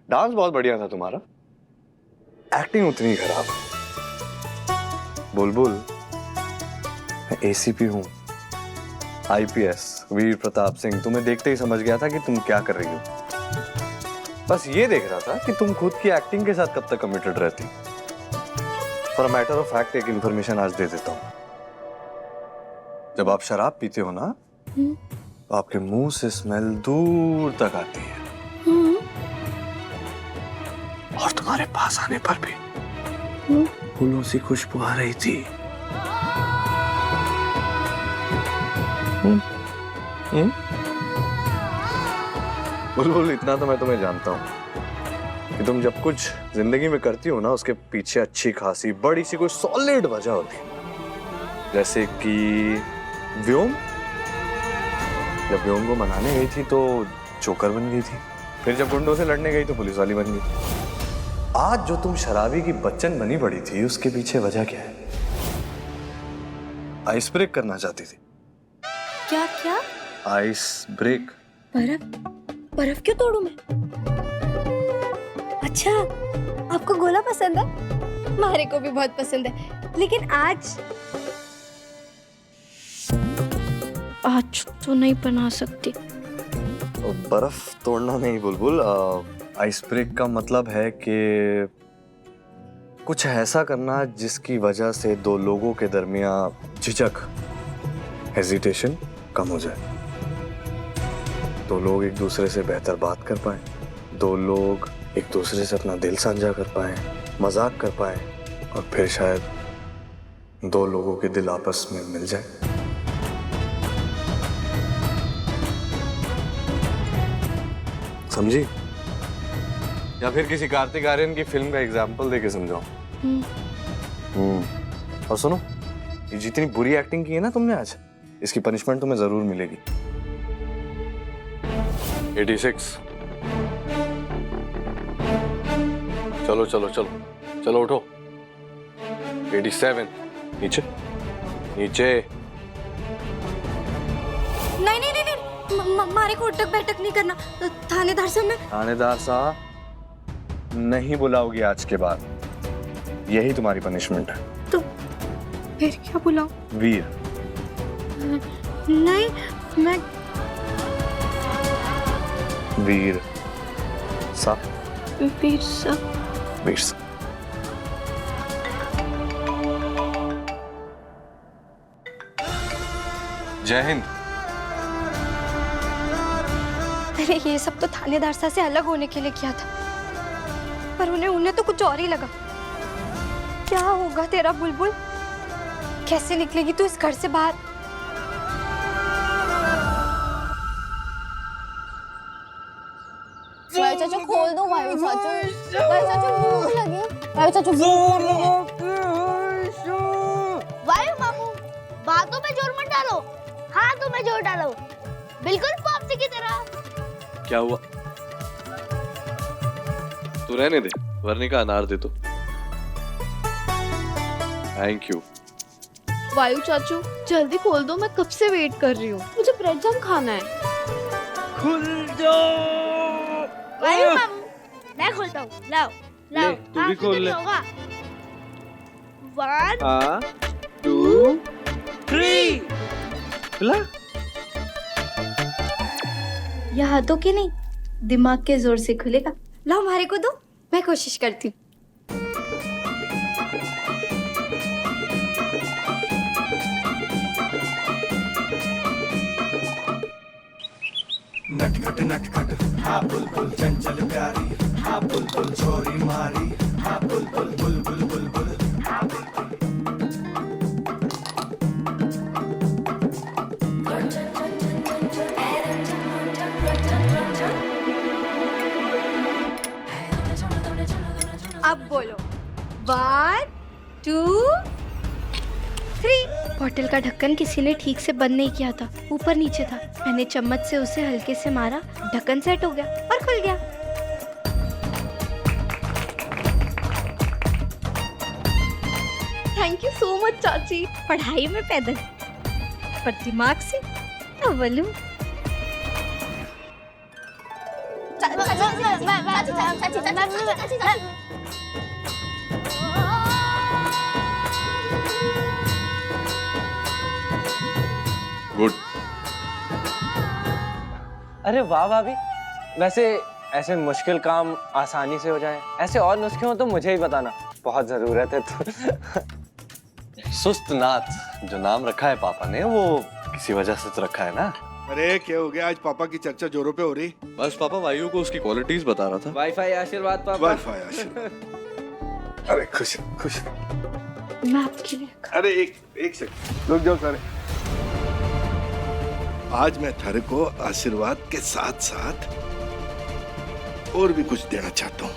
Dance बहुत बढ़िया था तुम्हारा, एक्टिंग उतनी खराब। बुलबुल, मैं एसीपी हूँ, आईपीएस वीर प्रताप सिंह। तुम्हें देखते ही समझ गया था कि तुम क्या कर रही हो। बस ये देख रहा था कि तुम खुद की एक्टिंग के साथ कब तक कमिटेड रहती। फॉर मैटर ऑफ फैक्ट एक इंफॉर्मेशन आज दे देता हूँ। जब आप शराब पीते हो ना, तो आपके मुंह से स्मेल दूर तक आती है, और तुम्हारे पास आने पर भी फूलों सी खुशबू आ रही थी। बुलबुल, इतना तो मैं तुम्हें जानता हूँ कि तुम जब कुछ जिंदगी में करती हो ना, उसके पीछे अच्छी खासी बड़ी सी कोई सॉलिड वजह होती है। जैसे कि व्योम, जब व्योम को मनाने गई थी तो जोकर बन गई थी, फिर जब गुंडों से लड़ने गई तो पुलिस वाली बन गई। आज जो तुम शराबी की बच्चन बनी पड़ी थी, उसके पीछे वजह क्या है? आइस ब्रेक करना चाहती थी। क्या क्या? Ice break. बर्फ? बर्फ क्यों तोड़ू मैं? अच्छा, आपको गोला पसंद है? मारे को भी बहुत पसंद है, लेकिन आज तो नहीं बना सकती। तो बर्फ तोड़ना नहीं बुलबुल, आइस ब्रेक का मतलब है कि कुछ ऐसा करना जिसकी वजह से दो लोगों के दरमियान झिझक, हेजिटेशन कम हो जाए। दो लोग एक दूसरे से बेहतर बात कर पाए, दो लोग एक दूसरे से अपना दिल साझा कर पाए, मजाक कर पाए, और फिर शायद दो लोगों के दिल आपस में मिल जाए। समझी? या फिर किसी कार्तिक आर्यन की फिल्म का एग्जाम्पल देके समझाओ। और सुनो, ये जितनी बुरी एक्टिंग की है ना तुमने आज, इसकी पनिशमेंट तुम्हें जरूर मिलेगी। 86। चलो चलो चलो चलो उठो। 87। नीचे नीचे। नहीं नहीं नहीं, नहीं। मारे को उठक बैठक नहीं करना। थानेदार साहब, मैं थानेदार साहब नहीं बुलाओगी आज के बाद, यही तुम्हारी पनिशमेंट है। तो फिर क्या बुलाऊं? वीर। नहीं, मैं वीर साहब। वीर साहब। वीर साहब। जय हिंद। अरे ये सब तो थानेदार साहब से अलग होने के लिए किया था, पर उन्हें तो कुछ और ही लगा। क्या होगा तेरा बुलबुल? कैसे निकलेगी तू इस घर से बाहर? वायु चाचू खोल दो, वायु चाचू, वायु चाचू भूख लगी, वायु चाचू जोर लगा के। वायु मामू, बातों में जोर मत डालो, हाथों में जोर डालो, बिल्कुल पॉप्सी की तरह। क्या हुआ? तू रहने दे, वरने का अनार दे तो। Thank you. वायु चाचू जल्दी खोल दो, मैं कब से वेट कर रही हूँ, मुझे ब्रेड जैम खाना है। खुल जाओ। वायु मामू, मैं खोलता हूँ, लाओ लाओ, तू भी खोल ले। 1 2 3 ला। यह हाथों के नहीं, दिमाग के जोर से खुलेगा। लाओ मारे को दो, मैं कोशिश करती हूँ। नटखट नटखट हाँ बुलबुल चंचल प्यारी, हाँ बुलबुल छोरी मारी, हाँ बुलबुल बुलबुल बुलबुल, हाँ बुलबुल। अब बोलो 1 2 3। बॉटल का ढक्कन किसी ने ठीक से बंद नहीं किया था, ऊपर नीचे था। मैंने चम्मच से उसे हल्के से मारा, ढक्कन सेट हो गया और खुल गया। थैंक यू सो मच चाची। पढ़ाई में पैदल, पर दिमाग से अव्वल हूं। गुड। अरे वाह भाभी, वैसे ऐसे मुश्किल काम आसानी से हो जाए, ऐसे और नुस्खे हो तो मुझे ही बताना, बहुत जरूरत है तो। सुस्त नाथ जो नाम रखा है पापा ने, वो किसी वजह से तो रखा है ना। अरे क्या हो गया, आज पापा की चर्चा जोरों पे हो रही। बस पापा वायु को उसकी क्वालिटीज बता रहा था। वाईफाई आशीर्वाद पापा। वाईफाई आशीर्वाद। अरे खुश खुश। मैं आपके लिए अरे एक सेकंड रुक जाओ सारे। आज मैं थारे को आशीर्वाद के साथ साथ और भी कुछ देना चाहता हूँ।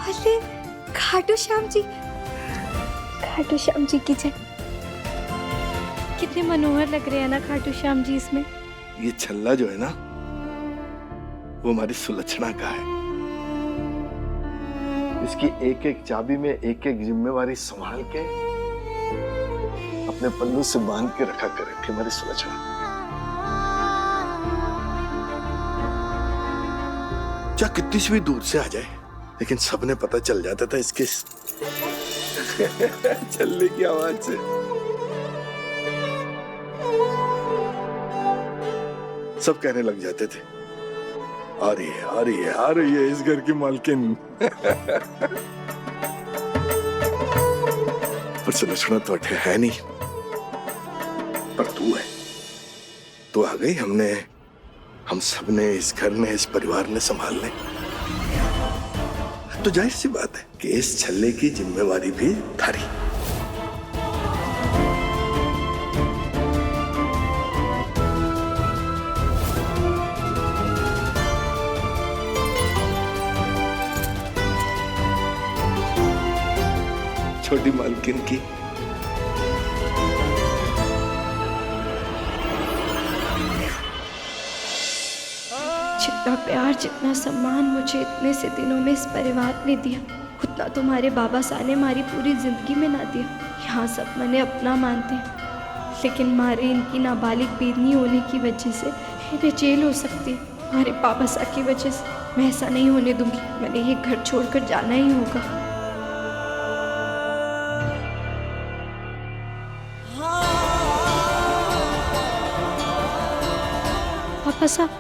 अरे खाटू श्याम जी, खाटू श्याम जी की जय। कितने मनोहर लग रहे हैं ना खाटू श्याम जी इसमें। ये छल्ला जो है ना, वो हमारी सुलक्षणा का है। इसकी एक एक चाबी में एक एक जिम्मेवारी संभाल के अपने पल्लू से बांध के रखा करे थी हमारी सुलक्षणा। चाहे कितनी सी भी दूर से आ जाए, लेकिन सबने पता चल जाता था इसके चलने की आवाज से। सब कहने लग जाते थे, आ रही है आ रही है आ रही है इस घर की मालकिन। पर सुलक्षणा तो है नहीं, पर तू है। तू आ गई, हम सब ने, इस घर ने, इस परिवार ने संभाल ले। तो जाहिर सी बात है कि इस छल्ले की जिम्मेवारी भी थारी। छोटी मालकिन की जितना प्यार, जितना सम्मान मुझे इतने से दिनों में इस परिवार ने दिया, उतना तुम्हारे बाबा साहब ने हमारी पूरी जिंदगी में ना दिया। यहाँ सब मैंने अपना मानते हैं, लेकिन मारे इनकी नाबालिग बेदनी होने की वजह से इन्हें जेल हो सकती है। हमारे पापा साहब की वजह से मैं ऐसा नहीं होने दूंगी। मैंने ये घर छोड़कर जाना ही होगा। पापा साहब,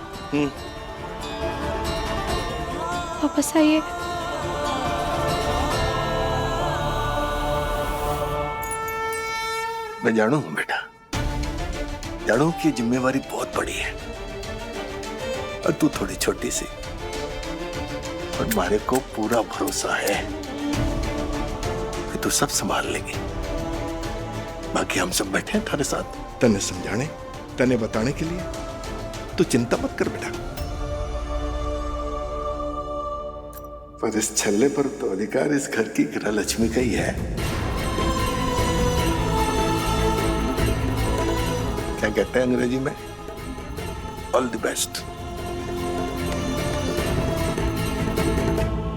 पापा साहब, ये मैं जानू हूं बेटा, जानू की जिम्मेवारी बहुत बड़ी है और तू थोड़ी छोटी सी, और हमारे को पूरा भरोसा है कि तू सब संभाल लेगी। बाकी हम सब बैठे हैं थारे साथ, तने समझाने, तने बताने के लिए। तो चिंता मत कर बेटा। पर इस छल्ले पर तो अधिकार इस घर की गृह लक्ष्मी का ही है। क्या कहते हैं अंग्रेजी में? All the best.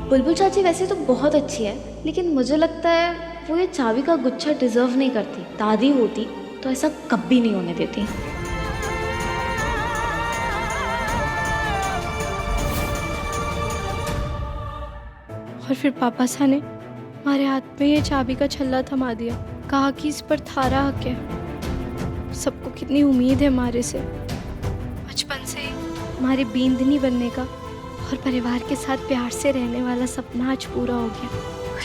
बुलबुल चाची वैसे तो बहुत अच्छी है, लेकिन मुझे लगता है वो ये चाबी का गुच्छा डिजर्व नहीं करती। दादी होती तो ऐसा कभी नहीं होने देती। और फिर पापा साहब ने हमारे हाथ में ये चाबी का छल्ला थमा दिया, कहा कि इस पर थारा हक है। सबको कितनी उम्मीद है हमारे से, बचपन से हमारे बींदनी बनने का और परिवार के साथ प्यार से रहने वाला सपना आज पूरा हो गया।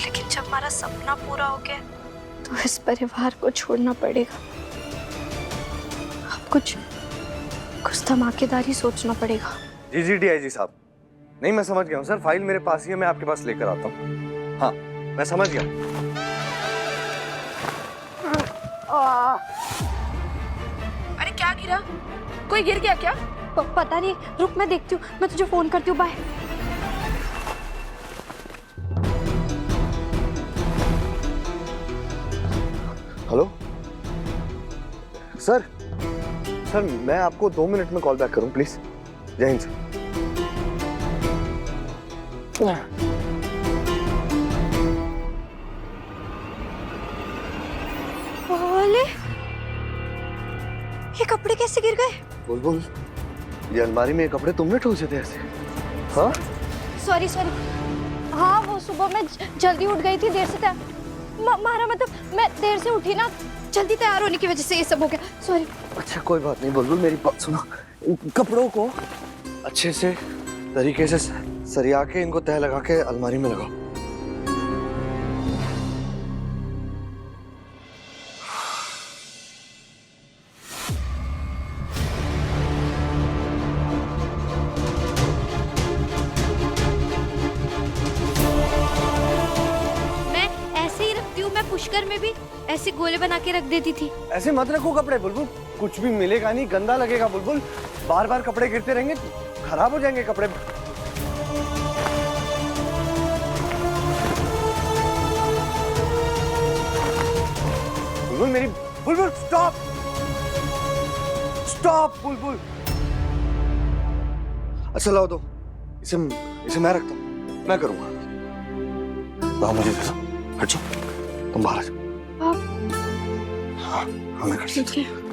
लेकिन जब हमारा सपना पूरा हो गया तो इस परिवार को छोड़ना पड़ेगा। अब कुछ धमाकेदार ही सोचना पड़ेगा। जी जी डीआईजी साहब, नहीं मैं समझ गया हूँ सर, फाइल मेरे पास ही है, मैं आपके पास लेकर आता हूँ। हाँ मैं समझ गया। अरे क्या गिरा? कोई गिर गया क्या? पता नहीं, रुक मैं देखती हूँ, मैं तुझे फोन करती हूँ। बाय। हेलो सर, सर मैं आपको 2 मिनट में कॉल बैक करूँ प्लीज। जय हिंद सर। कैसे गिर गए? बुलबुल, ये अलमारी में कपड़े तुमने ठूसे थे ऐसे? हाँ? Sorry sorry. हाँ वो सुबह मैं जल्दी उठ गई थी, देर से मारा मतलब मैं देर से उठी ना, जल्दी तैयार होने की वजह से ये सब हो गया। सॉरी। अच्छा कोई बात नहीं बुलबुल, मेरी बात सुनो। इन कपड़ों को अच्छे से तरीके से सरिया के इनको तह लगा के अलमारी में लगाओ। पुष्कर में भी ऐसे गोले बना के रख देती थी। ऐसे मत रखो कपड़े बुलबुल, कुछ भी मिलेगा नहीं, गंदा लगेगा बुलबुल। बार बार कपड़े गिरते रहेंगे, खराब हो जाएंगे कपड़े। बुलबुल मेरी, बुलबुल स्टॉप, स्टॉप बुलबुल। अच्छा लाओ दो, इसे मैं रखता हूँ, मैं करूंगा। लाओ मुझे दे दो, हट जाओ, तुम बाहर आ जाओ। हाँ हाँ मैं कर सकती हूँ।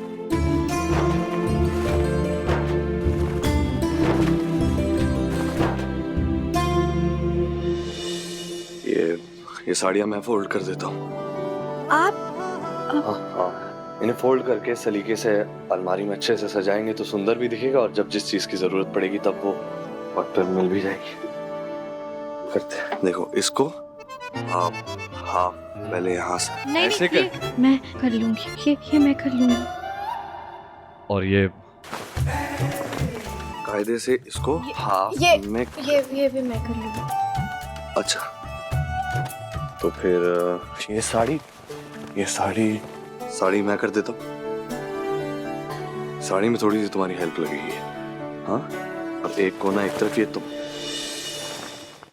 ये साड़ियाँ मैं फोल्ड कर देता हूँ। आप? हाँ हाँ, इन्हें फोल्ड करके सलीके से अलमारी में अच्छे से सजाएंगे तो सुंदर भी दिखेगा, और जब जिस चीज की जरूरत पड़ेगी तब वो वक्त पर मिल भी जाएगी। करते हैं, देखो इसको आप हाफ पहले यहाँ से नहीं ऐसे नहीं, कर, मैं कर लूंगी, ये मैं कर लूंगी। और ये कायदे से इसको हाफ में। ये भी मैं कर लूंगी। अच्छा तो फिर ये साड़ी मैं कर देता हूँ। साड़ी में थोड़ी सी तुम्हारी हेल्प लगेगी। हाँ अब एक कोना एक तरफ, ये तुम